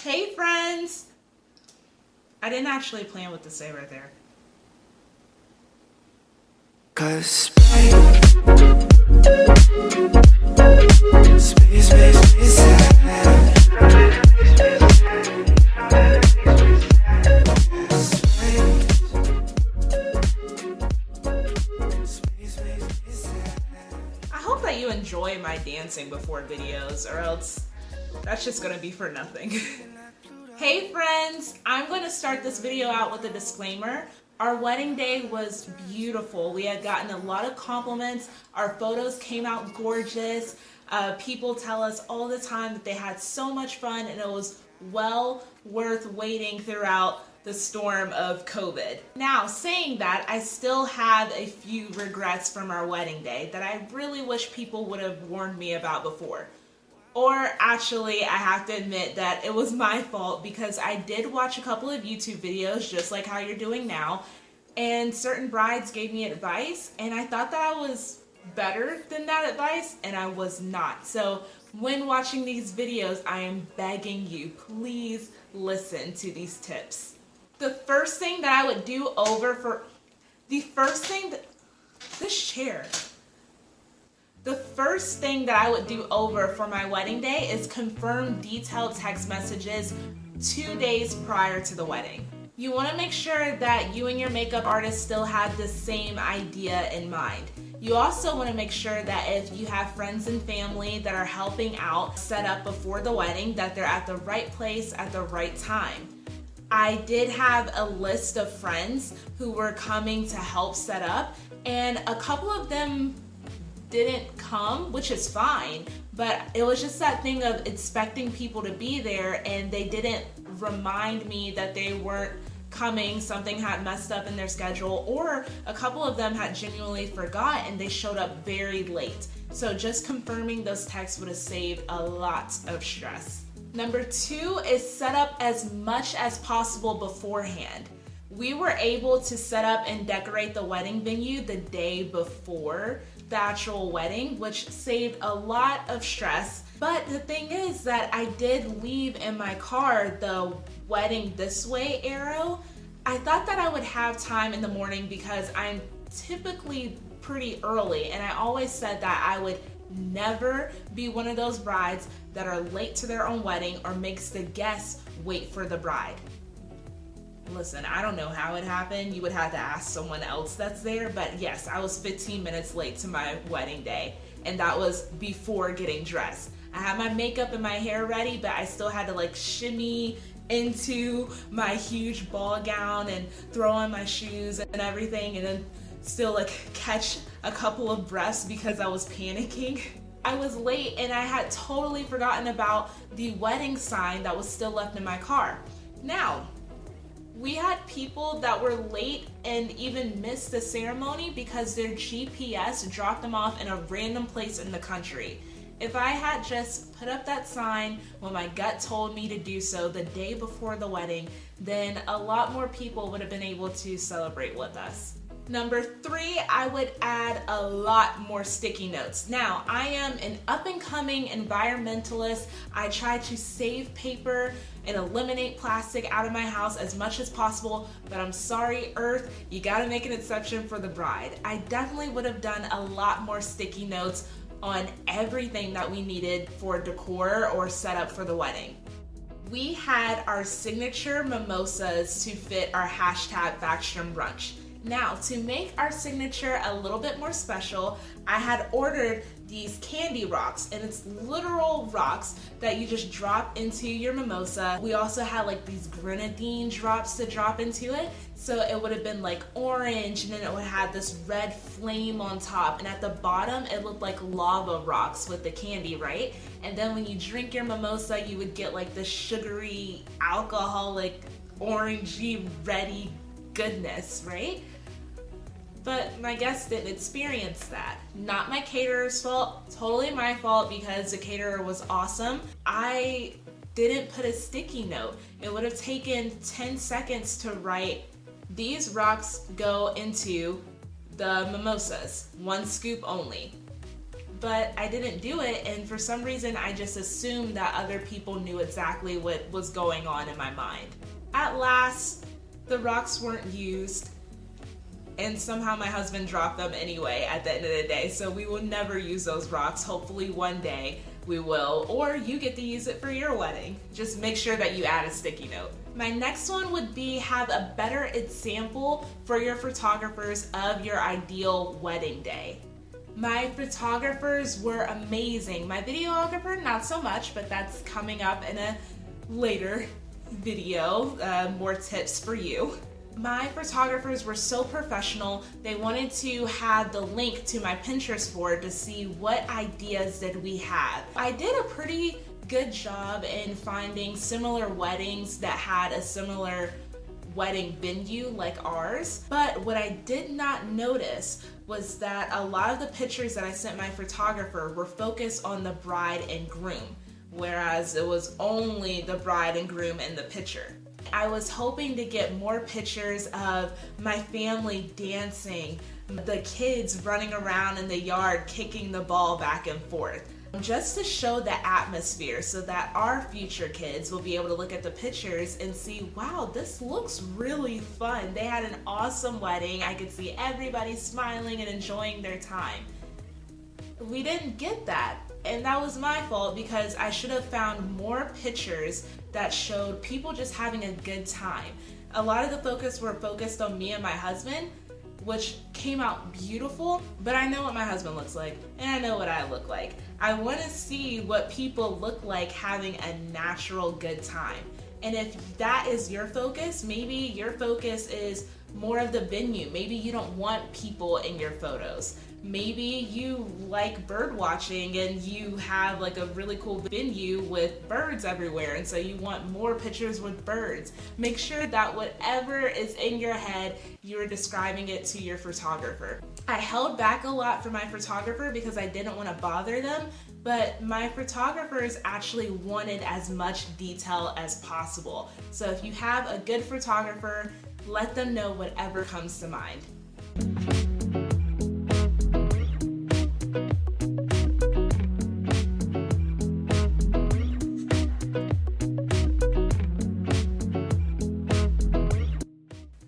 Hey friends! I didn't actually plan what to say right there. I hope that you enjoy my dancing before videos, or else that's just gonna be for nothing. Hey friends, I'm going to start this video out with a disclaimer. Our wedding day was beautiful. We had gotten a lot of compliments. Our photos came out gorgeous. People tell us all the time that they had so much fun and it was well worth waiting throughout the storm of COVID. Now, saying that, I still have a few regrets from our wedding day that I really wish people would have warned me about before. Or actually, I have to admit that it was my fault because I did watch a couple of YouTube videos just like how you're doing now, and certain brides gave me advice and I thought that I was better than that advice, and I was not. So when watching these videos, I am begging you, please listen to these tips. The first thing that I would do over for the first thing that I would do over for my wedding day is confirm detailed text messages 2 days prior to the wedding. You want to make sure that you and your makeup artist still have the same idea in mind. You also want to make sure that if you have friends and family that are helping out set up before the wedding, that they're at the right place at the right time. I did have a list of friends who were coming to help set up, and a couple of them didn't come, which is fine, but it was just that thing of expecting people to be there and they didn't remind me that they weren't coming. Something had messed up in their schedule, or a couple of them had genuinely forgot and they showed up very late. So just confirming those texts would have saved a lot of stress. Number 2 is set up as much as possible beforehand. We were able to set up and decorate the wedding venue the day before the actual wedding, which saved a lot of stress. But the thing is that I did leave in my car the wedding this way arrow. I thought that I would have time in the morning because I'm typically pretty early, and I always said that I would never be one of those brides that are late to their own wedding or makes the guests wait for the bride. Listen, I don't know how it happened. You would have to ask someone else that's there, but yes, I was 15 minutes late to my wedding day, and that was before getting dressed. I had my makeup and my hair ready, but I still had to like shimmy into my huge ball gown and throw on my shoes and everything, and then still like catch a couple of breaths because I was panicking. I was late and I had totally forgotten about the wedding sign that was still left in my car. Now, we had people that were late and even missed the ceremony because their GPS dropped them off in a random place in the country. If I had just put up that sign when my gut told me to do so the day before the wedding, then a lot more people would have been able to celebrate with us. Number 3, I would add a lot more sticky notes. Now, I am an up-and-coming environmentalist. I try to save paper and eliminate plastic out of my house as much as possible, but I'm sorry, Earth, you gotta make an exception for the bride. I definitely would have done a lot more sticky notes on everything that we needed for decor or setup for the wedding. We had our signature mimosas to fit our hashtag #Backstrom Brunch. Now, to make our signature a little bit more special, I had ordered these candy rocks, and it's literal rocks that you just drop into your mimosa. We also had like these grenadine drops to drop into it, so it would have been like orange, and then it would have this red flame on top, and at the bottom it looked like lava rocks with the candy, right? And then when you drink your mimosa, you would get like this sugary, alcoholic, orangey, reddy goodness, right? But my guests didn't experience that. Not my caterer's fault, totally my fault because the caterer was awesome. I didn't put a sticky note. It would have taken 10 seconds to write, these rocks go into the mimosas, 1 scoop only. but I didn't do it, and for some reason I just assumed that other people knew exactly what was going on in my mind. At last, the rocks weren't used, and somehow my husband dropped them anyway at the end of the day, so we will never use those rocks. Hopefully one day we will, or you get to use it for your wedding. Just make sure that you add a sticky note. My next one would be have a better example for your photographers of your ideal wedding day. My photographers were amazing. My videographer, not so much, but that's coming up in a later video, more tips for you. My photographers were so professional. They wanted to have the link to my Pinterest board to see what ideas did we have. I did a pretty good job in finding similar weddings that had a similar wedding venue like ours, but what I did not notice was that a lot of the pictures that I sent my photographer were focused on the bride and groom, whereas it was only the bride and groom in the picture. I was hoping to get more pictures of my family dancing, the kids running around in the yard kicking the ball back and forth, just to show the atmosphere so that our future kids will be able to look at the pictures and see, wow, this looks really fun. They had an awesome wedding. I could see everybody smiling and enjoying their time. We didn't get that, and that was my fault because I should have found more pictures that showed people just having a good time. A lot of the focus were focused on me and my husband, which came out beautiful, but I know what my husband looks like, and I know what I look like. I want to see what people look like having a natural good time. And if that is your focus, maybe your focus is more of the venue. Maybe you don't want people in your photos. Maybe you like bird watching and you have like a really cool venue with birds everywhere, and so you want more pictures with birds. Make sure that whatever is in your head, you're describing it to your photographer. I held back a lot for my photographer because I didn't want to bother them, but my photographers actually wanted as much detail as possible. So if you have a good photographer, let them know whatever comes to mind.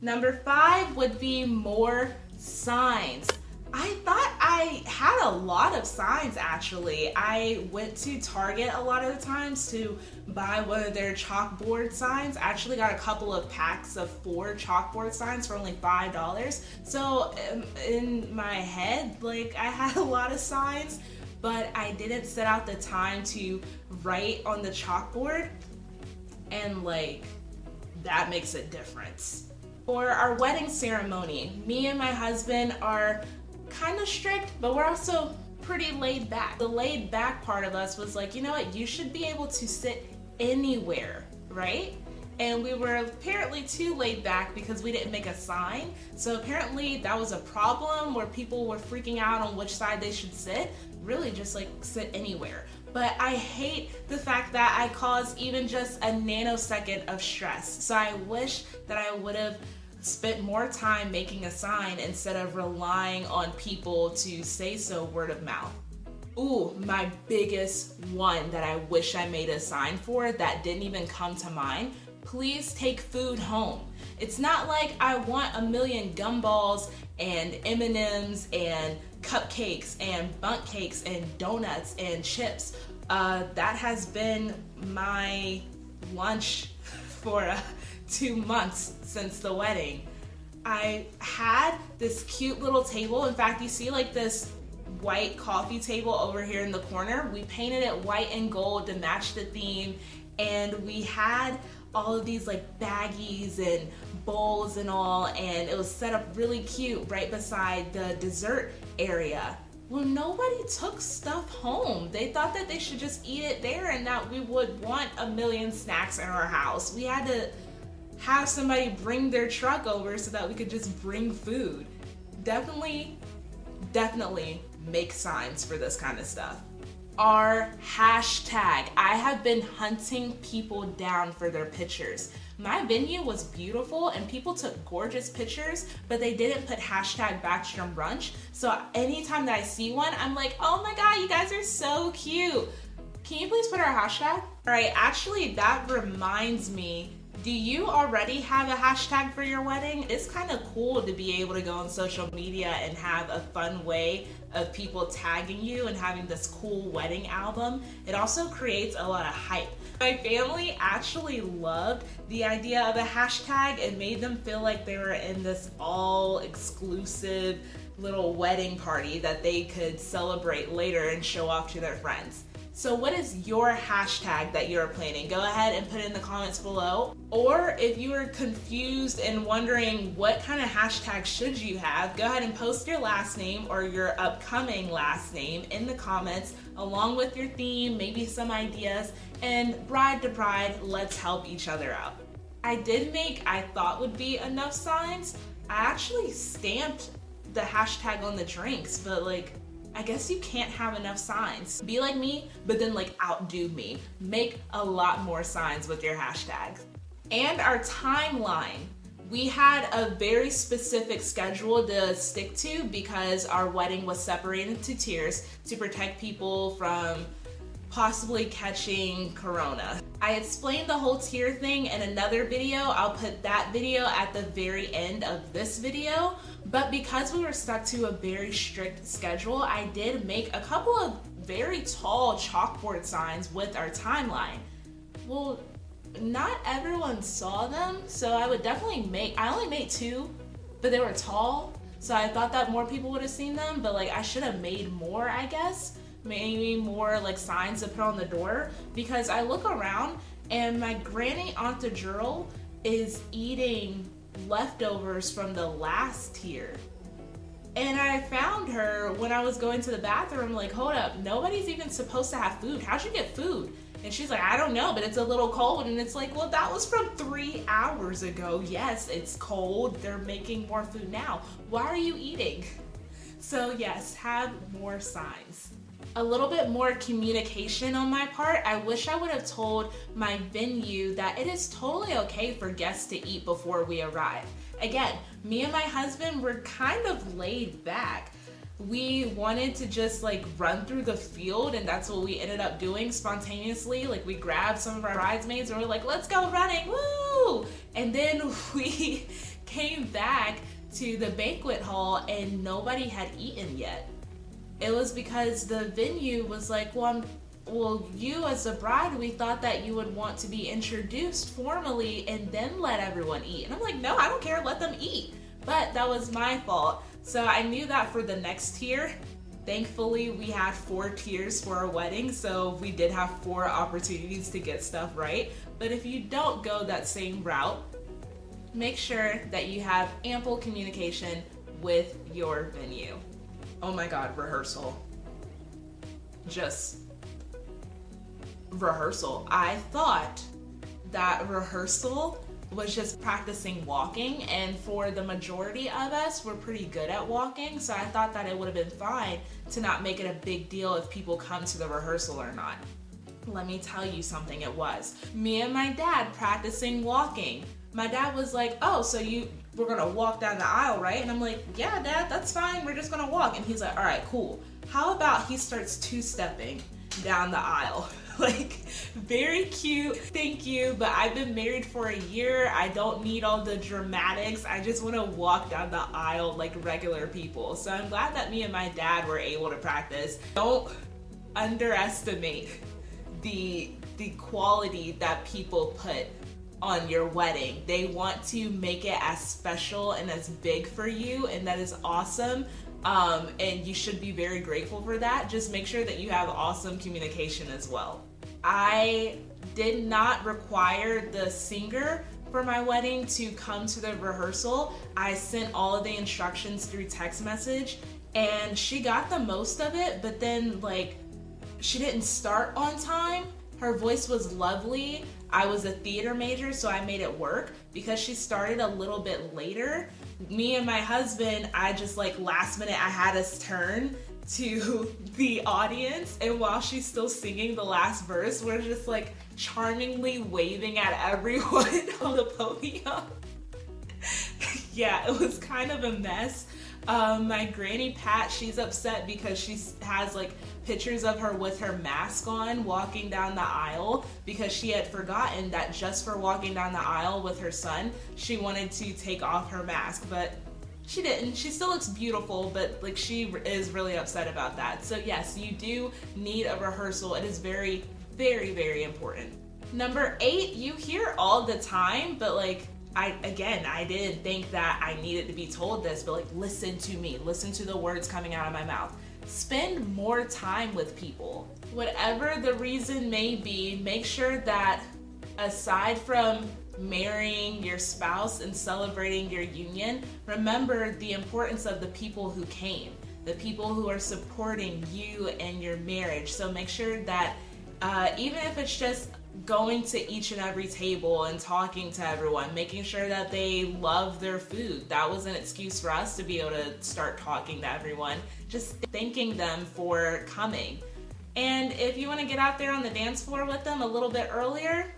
Number 5 would be more signs. I thought I had a lot of signs actually. I went to Target a lot of the times to buy one of their chalkboard signs. I actually got a couple of packs of 4 chalkboard signs for only $5. So in my head, like, I had a lot of signs, but I didn't set out the time to write on the chalkboard, and like, that makes a difference. For our wedding ceremony, me and my husband are kind of strict, but we're also pretty laid back. The laid back part of us was like, you know what, you should be able to sit anywhere, right? And we were apparently too laid back because we didn't make a sign. So apparently that was a problem where people were freaking out on which side they should sit. Really just like sit anywhere. But I hate the fact that I caused even just a nanosecond of stress. So I wish that I would have spent more time making a sign instead of relying on people to say so word of mouth. Ooh, my biggest one that I wish I made a sign for that didn't even come to mind: please take food home. It's not like I want a million gumballs and M&Ms and cupcakes and bundt cakes and donuts and chips. That has been my lunch for 2 months since the wedding. I had this cute little table. In fact, you see like this white coffee table over here in the corner. We painted it white and gold to match the theme, and we had all of these like baggies and bowls and all, and it was set up really cute right beside the dessert area. Well, nobody took stuff home. They thought that they should just eat it there and that we would want a million snacks in our house. We had to have somebody bring their truck over so that we could just bring food. Definitely make signs for this kind of stuff. our hashtag. I have been hunting people down for their pictures. My venue was beautiful and people took gorgeous pictures, but they didn't put hashtag Bachelor Brunch. So anytime that I see one, I'm like, oh my God, you guys are so cute. Can you please put our hashtag? All right, actually that reminds me, do you already have a hashtag for your wedding? It's kind of cool to be able to go on social media and have a fun way of people tagging you and having this cool wedding album. It also creates a lot of hype. My family actually loved the idea of a hashtag. It made them feel like they were in this all exclusive little wedding party that they could celebrate later and show off to their friends. So what is your hashtag that you're planning? Go ahead and put it in the comments below. Or if you are confused and wondering what kind of hashtag should you have, go ahead and post your last name or your upcoming last name in the comments along with your theme, maybe some ideas, and bride to bride, let's help each other out. I did make I thought would be enough signs. I actually stamped the hashtag on the drinks, but I guess you can't have enough signs. Be like me, but then outdo me. Make a lot more signs with your hashtags. And our timeline. We had a very specific schedule to stick to because our wedding was separated into tiers to protect people from possibly catching corona. I explained the whole tier thing in another video. I'll put that video at the very end of this video. But because we were stuck to a very strict schedule, I did make a couple of very tall chalkboard signs with our timeline. Well, not everyone saw them, so I would definitely I only made 2, but they were tall. So I thought that more people would have seen them, but I should have made more, I guess. Maybe more signs to put on the door, because I look around and my granny Aunt Gerald is eating leftovers from the last tier. And I found her when I was going to the bathroom, hold up, nobody's even supposed to have food. How'd you get food? And she's like, I don't know, but it's a little cold. And it's well, that was from 3 hours ago. Yes, it's cold. They're making more food now. Why are you eating? So yes, have more signs. A little bit more communication on my part. I wish I would have told my venue that it is totally okay for guests to eat before we arrive. Again, me and my husband were kind of laid back. We wanted to just run through the field, and that's what we ended up doing spontaneously. We grabbed some of our bridesmaids and we're like, let's go running, woo! And then we came back to the banquet hall and nobody had eaten yet. It was because the venue was well, you as a bride, we thought that you would want to be introduced formally and then let everyone eat. And I'm like, no, I don't care, let them eat. But that was my fault. So I knew that for the next tier. Thankfully, we had 4 tiers for our wedding, so we did have 4 opportunities to get stuff right. But if you don't go that same route, make sure that you have ample communication with your venue. Oh my God, rehearsal. Just rehearsal. I thought that rehearsal was just practicing walking, and for the majority of us, we're pretty good at walking, so I thought that it would have been fine to not make it a big deal if people come to the rehearsal or not. Let me tell you something, it was. Me and my dad practicing walking. My dad was like, oh, so we're gonna walk down the aisle, right? And I'm like, yeah, Dad, that's fine, we're just gonna walk. And he's like, all right, cool. How about he starts 2-stepping down the aisle? Very cute, thank you, but I've been married for a year. I don't need all the dramatics. I just wanna walk down the aisle like regular people. So I'm glad that me and my dad were able to practice. Don't underestimate the quality that people put on your wedding. They want to make it as special and as big for you, and that is awesome. And you should be very grateful for that. Just make sure that you have awesome communication as well. I did not require the singer for my wedding to come to the rehearsal. I sent all of the instructions through text message, and she got the most of it, but then she didn't start on time. Her voice was lovely. I was a theater major, so I made it work. Because she started a little bit later, me and my husband, I just last minute, I had us turn to the audience, and while she's still singing the last verse, we're just like charmingly waving at everyone on the podium. Yeah, it was kind of a mess. My granny Pat, she's upset because she has like pictures of her with her mask on walking down the aisle, because she had forgotten that just for walking down the aisle with her son, she wanted to take off her mask, but she didn't. She still looks beautiful, but like she is really upset about that. So yes, you do need a rehearsal. It is very, very, very important. Number 8, you hear all the time, but like, I didn't think that I needed to be told this, but like, listen to me, listen to the words coming out of my mouth. Spend more time with people. Whatever the reason may be, make sure that aside from marrying your spouse and celebrating your union, remember the importance of the people who came, the people who are supporting you and your marriage. So make sure that even if it's just going to each and every table and talking to everyone, making sure that they love their food. That was an excuse for us to be able to start talking to everyone, just thanking them for coming. And if you want to get out there on the dance floor with them a little bit earlier,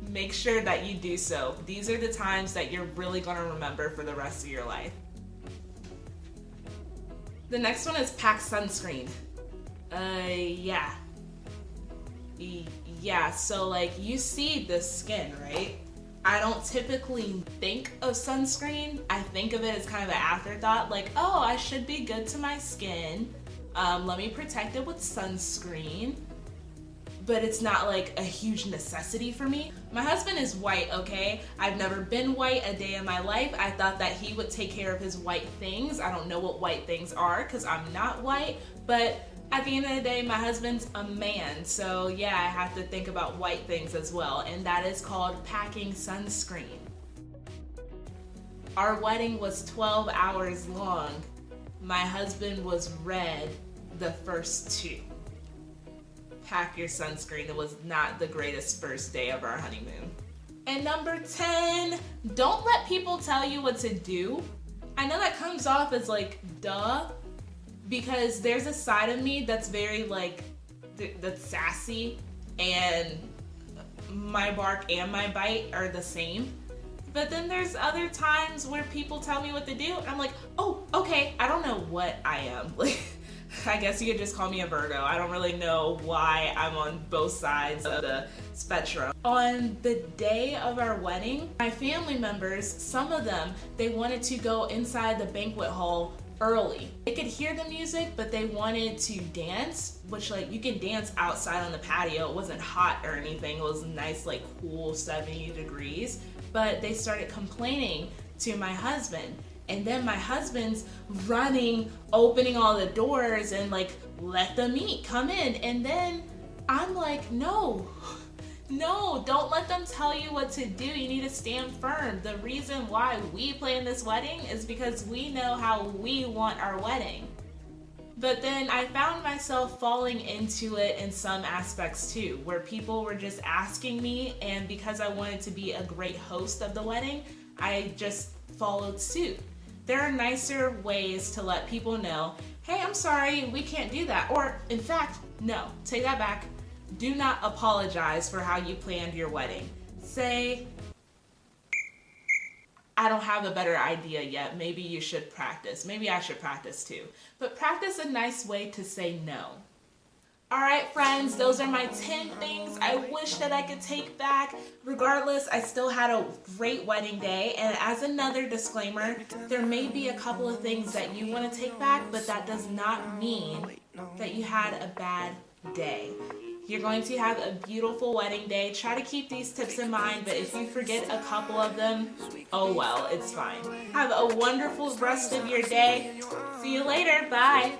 make sure that you do so. These are the times that you're really going to remember for the rest of your life. The next one is pack sunscreen. Yeah, so like you see the skin, right? I don't typically think of sunscreen. I think of it as kind of an afterthought, like, oh, I should be good to my skin. Let me protect it with sunscreen. But it's not like a huge necessity for me. My husband is white, okay? I've never been white a day in my life. I thought that he would take care of his white things. I don't know what white things are because I'm not white, but at the end of the day, my husband's a man, so yeah, I have to think about white things as well, and that is called packing sunscreen. Our wedding was 12 hours long. My husband was red the first 2. Pack your sunscreen. It was not the greatest first day of our honeymoon. And number 10, don't let people tell you what to do. I know that comes off as like, duh, because there's a side of me that's very like, that's sassy, and my bark and my bite are the same. But then there's other times where people tell me what to do, and I'm like, oh, okay, I don't know what I am. Like, I guess you could just call me a Virgo. I don't really know why I'm on both sides of the spectrum. On the day of our wedding, my family members, some of them, they wanted to go inside the banquet hall early. They could hear the music, but they wanted to dance, which like you can dance outside on the patio. It wasn't hot or anything. It was nice, like cool 70 degrees. But they started complaining to my husband. And then my husband's running, opening all the doors and like, let them eat, come in. And then I'm like, no, don't let them tell you what to do. You need to stand firm. The reason why we plan this wedding is because we know how we want our wedding. But then I found myself falling into it in some aspects too, where people were just asking me, and because I wanted to be a great host of the wedding, I just followed suit. There are nicer ways to let people know, hey, I'm sorry, we can't do that. Or in fact, no, take that back. Do not apologize for how you planned your wedding. Say, I don't have a better idea yet. Maybe you should practice. Maybe I should practice too. But practice a nice way to say no. All right, friends, those are my 10 things I wish that I could take back. Regardless, I still had a great wedding day. And as another disclaimer, there may be a couple of things that you want to take back, but that does not mean that you had a bad day. You're going to have a beautiful wedding day. Try to keep these tips in mind, but if you forget a couple of them, oh well, it's fine. Have a wonderful rest of your day. See you later. Bye.